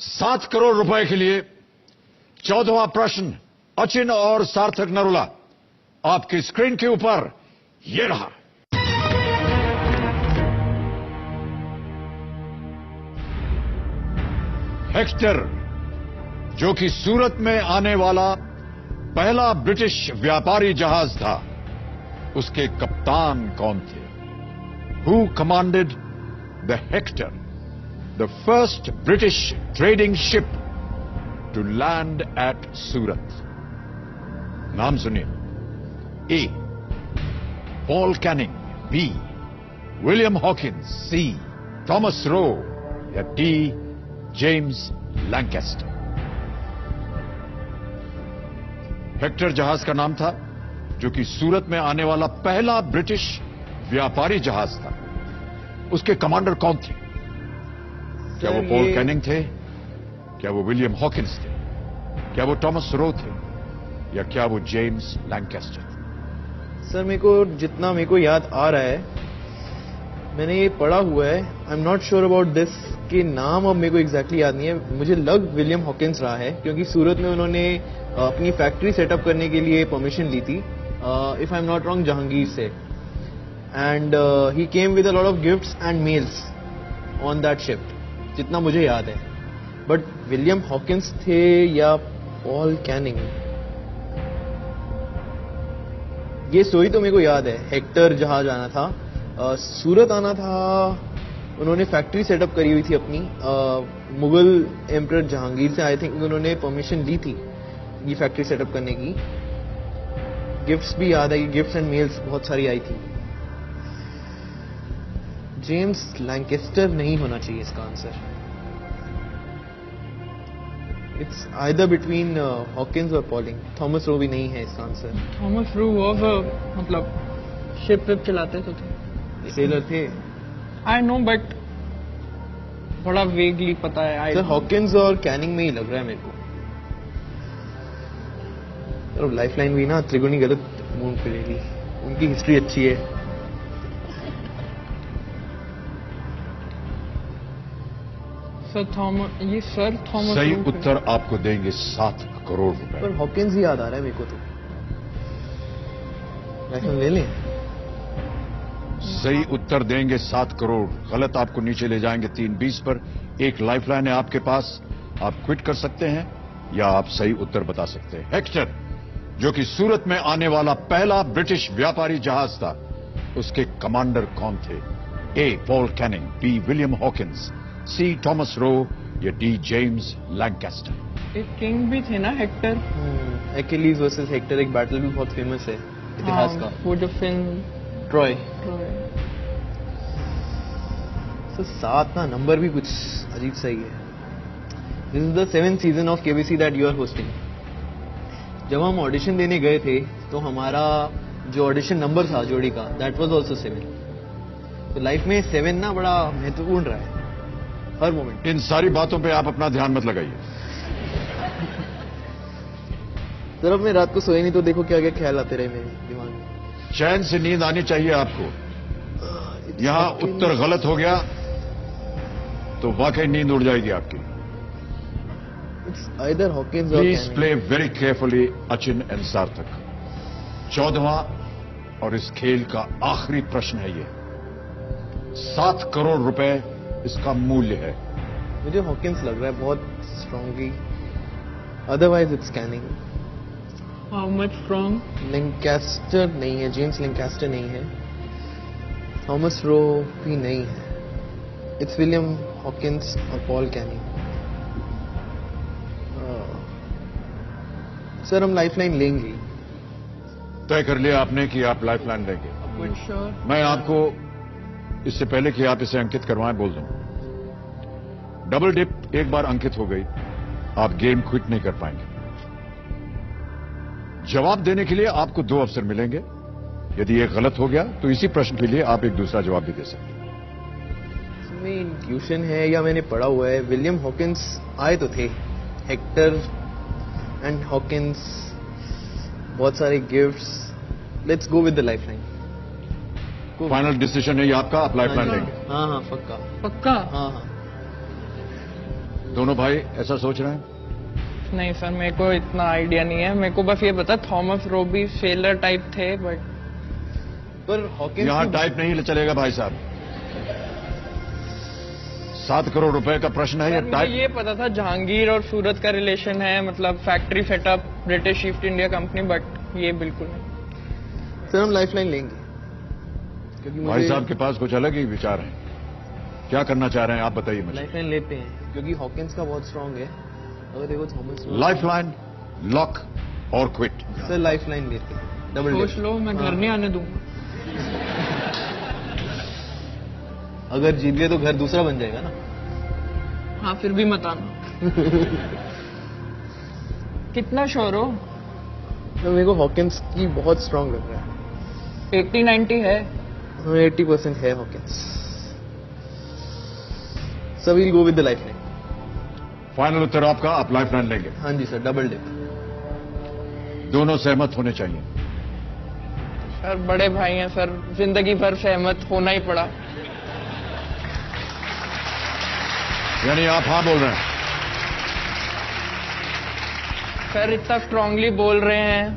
7 करोड़ रुपए के लिए 14वां प्रश्न अचिन और सार्थक नरोला आपकी स्क्रीन के ऊपर ये रहा। हेक्टर जो कि सूरत में आने वाला पहला ब्रिटिश व्यापारी जहाज था, उसके कप्तान कौन थे? Who commanded the Hector, the first British trading ship to land at Surat? नाम सुनिए। A. Paul Canning, B. William Hawkins, C. Thomas Roe या D. James Lancaster। हेक्टर जहाज का नाम था जो कि सूरत में आने वाला पहला ब्रिटिश व्यापारी जहाज था। उसके कमांडर कौन थे? क्या वो पॉल कैनिंग थे? क्या वो विलियम हॉकिंस थे? क्या वो थॉमस रो थे? या क्या वो जेम्स लैंकेस्टर थे? सर मेरे को याद आ रहा है, मैंने ये पढ़ा हुआ है। आई am not sure about this के नाम अब मेरे को एग्जैक्टली याद नहीं है। मुझे लग विलियम हॉकिंस रहा है क्योंकि सूरत में उन्होंने अपनी फैक्ट्री सेटअप करने के लिए परमिशन ली थी, if I am not wrong, Jahangir से। And he came with a lot of gifts and mails on that ship, जितना मुझे याद है। बट विलियम हॉकिंस थे या पॉल कैनिंग, ये स्टोरी तो मेरे को याद है। हेक्टर जहाज आना था, सूरत आना था, उन्होंने फैक्ट्री सेटअप करी हुई थी अपनी, मुगल एम्परर जहांगीर से आई थिंक उन्होंने परमिशन ली थी ये फैक्ट्री सेटअप करने की। गिफ्ट्स भी याद है, गिफ्ट्स एंड मेल्स बहुत सारी आई थी। जेम्स लैंकेस्टर नहीं होना चाहिए इसका answer. It's either between Hawkins और पॉलिंग। थॉमस रो भी नहीं है इसका आंसर। थॉमस रो वाज मतलब शिप विप चलाते तो थे, सेलर थे। आई नो बट थोड़ा वेगली पता है। सर हॉकिंस और कैनिंग में ही लग रहा है मेरे को। तो लाइफलाइन भी ना त्रिगुणी गलत मूव करेगी, उनकी हिस्ट्री अच्छी है। सर थॉमस सही उत्तर आपको देंगे 7 करोड़ रुपए। पर हॉकिंस ही याद आ रहा है मेरे को तो। लाइफलाइन ले लें? सही उत्तर देंगे 7 करोड़, गलत आपको नीचे ले जाएंगे 320 पर। एक लाइफलाइन है आपके पास, आप क्विट कर सकते हैं या आप सही उत्तर बता सकते हैं। हेक्टर जो कि सूरत में आने वाला पहला ब्रिटिश व्यापारी जहाज था, उसके कमांडर कौन थे? A. Paul Canning, B. William Hawkins, C. Thomas Roe या डी. James Lancaster. एक किंग भी थे ना हेक्टर। एक्यूलीज वर्सेस हेक्टर एक बैटल भी बहुत फेमस है इतिहास का, वो जो फिल्म ट्रॉय। तो 7 ना नंबर भी कुछ अजीब सही है। This is the 7th season of KBC that you are hosting. जब हम ऑडिशन देने गए थे तो हमारा जो ऑडिशन नंबर था जोड़ी का, दैट वाज आल्सो 7। तो लाइफ में 7 ना बड़ा महत्वपूर्ण रहा है हर मोमेंट। इन सारी बातों पे आप अपना ध्यान मत लगाइए। सर अब मैं रात को सोए नहीं तो देखो क्या क्या ख्याल आते रहे मेरे दिमाग में। चैन से नींद आनी चाहिए आपको। यहां उत्तर गलत हो गया तो वाकई नींद उड़ जाएगी आपकी। इट्स आइदर हॉकिंस और please play very carefully Achin and सार्थक। 14वां और इस खेल का आखिरी प्रश्न है ये। 7 करोड़ रुपए इसका मूल्य है। मुझे हॉकिंस लग रहा है बहुत strongly, otherwise it's Canning. How much from? Lancaster नहीं है, जेम्स लैंकेस्टर नहीं है, थॉमस रो भी नहीं है। इट्स विलियम हॉकिंस और पॉल कैनिंग। सर हम लाइफलाइन लेंगे। तय कर लिया आपने कि आप लाइफलाइन लेंगे। श्योर। मैं आपको इससे पहले कि आप इसे अंकित करवाएं बोल दूं, डबल डिप एक बार अंकित हो गई, आप गेम क्विट नहीं कर पाएंगे। जवाब देने के लिए आपको 2 अवसर मिलेंगे। यदि एक गलत हो गया तो इसी प्रश्न के लिए आप एक दूसरा जवाब भी दे सकते हैं। इसमें इंट्यूशन है या मैंने पढ़ा हुआ है। विलियम हॉकिंस आए तो थे, हेक्टर एंड हॉकिंस, बहुत सारे gifts. Let's go with the lifeline. Final decision है ये आपका, आप लाइफलाइन लेंगे? हाँ हाँ पक्का पक्का। हाँ हाँ। दोनों भाई ऐसा सोच रहे हैं? नहीं सर, मेरे को इतना आइडिया नहीं है। मेरे को बस ये पता थॉमस रोबी फेलर टाइप थे, बट पर हॉकिंस यहां टाइप नहीं चलेगा भाई साहब। 7 करोड़ रुपए का प्रश्न है, ये मुझे टाइप। ये पता था जहांगीर और सूरत का रिलेशन है, मतलब factory setup British east India company, but ये बिल्कुल नहीं। सर हम लाइफलाइन लेंगे क्योंकि भाई मुझे साहब के पास कुछ अलग ही विचार हैं। क्या करना चाह रहे हैं आप बताइए मुझे। लाइफलाइन लेते हैं क्योंकि हॉकिंस का बहुत स्ट्रांग है। अगर देखो थॉमस लाइफलाइन, लॉक और क्विट। सर लाइफलाइन लेते हैं, डबल सोच डिप। लो, मैं घर नहीं आने दूंगा। अगर जीत गए तो घर दूसरा बन जाएगा ना। हाँ, फिर भी मत आना। कितना श्योर हो? तो मेरे को हॉकिंस की बहुत स्ट्रांग लग रहा है। 80-90 है। 80% है Hawkins. So we'll go with the lifeline. Final उत्तर आपका, आप लाइफलाइन लेंगे। हाँ जी सर, डबल डिप। दोनों सहमत होने चाहिए। सर बड़े भाई हैं सर, जिंदगी भर सहमत होना ही पड़ा। यानी आप हाँ बोल रहे हैं? सर इतना स्ट्रांगली बोल रहे हैं।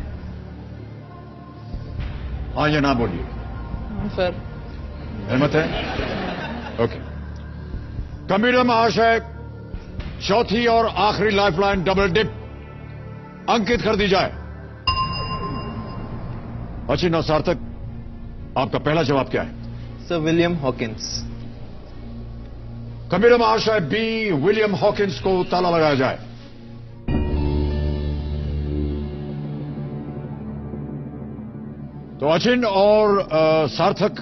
हाँ या ना बोलिए। हाँ, सर सहमत है? ओके। कबीर महाशय, चौथी और आखिरी लाइफलाइन डबल डिप अंकित कर दी जाए। अचिन और सार्थक, आपका पहला जवाब क्या है? Sir William Hawkins. कबीर महाशय बी, विलियम हॉकिंस को ताला लगाया जाए। तो अचिन और सार्थक,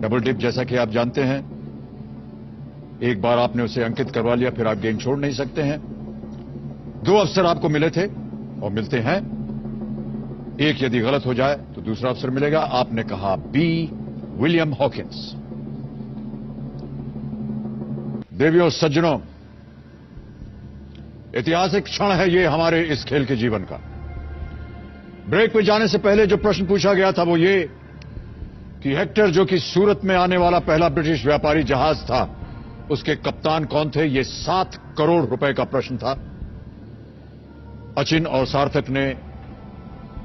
डबल डिप जैसा कि आप जानते हैं, एक बार आपने उसे अंकित करवा लिया, फिर आप गेम छोड़ नहीं सकते हैं। 2 अवसर आपको मिले थे और मिलते हैं। एक यदि गलत हो जाए तो दूसरा अवसर मिलेगा। आपने कहा बी, विलियम हॉकिंस। देवियों सज्जनों, ऐतिहासिक क्षण है ये हमारे इस खेल के जीवन का। ब्रेक पे जाने से पहले जो प्रश्न पूछा गया था वो ये कि हेक्टर, जो कि सूरत में आने वाला पहला ब्रिटिश व्यापारी जहाज था, उसके कप्तान कौन थे? ये 7 करोड़ रुपए का प्रश्न था। अचिन और सार्थक ने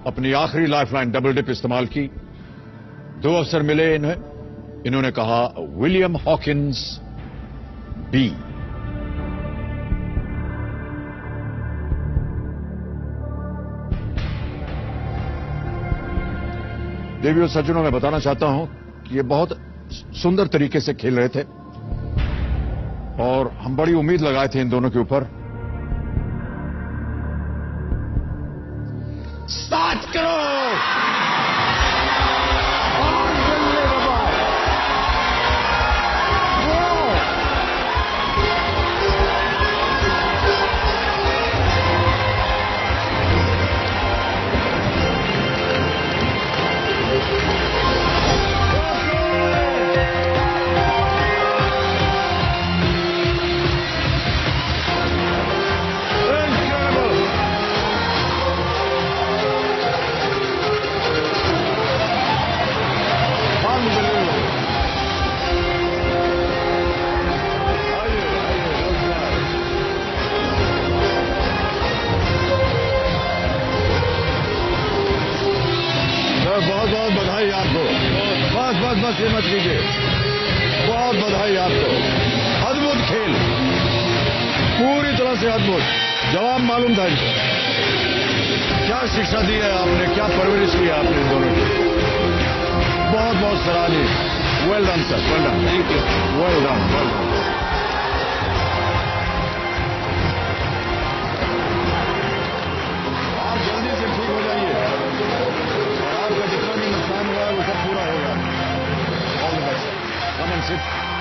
अपनी आखिरी लाइफलाइन डबल डिप इस्तेमाल की। 2 अवसर मिले इन्हें। इन्होंने कहा विलियम हॉकिंस बी। देवियों सज्जनों, मैं बताना चाहता हूं कि ये बहुत सुंदर तरीके से खेल रहे थे और हम बड़ी उम्मीद लगाए थे इन दोनों के ऊपर। 7 करोड़! बहुत बहुत बधाई आपको। बस ये मत कीजिए। बहुत बधाई आपको। अद्भुत खेल, पूरी तरह से अद्भुत। जवाब मालूम था इनको। क्या शिक्षा दी है आपने, क्या परवरिश की है आपने इन दोनों की। बहुत बहुत सराहनीय। Well done sir, well done. Thank you. Well done, well done. आप जल्दी से ठीक हो जाइए और आपका जितना भी नुकसान हुआ है वो सब पूरा होगा। All the best. Come and sit.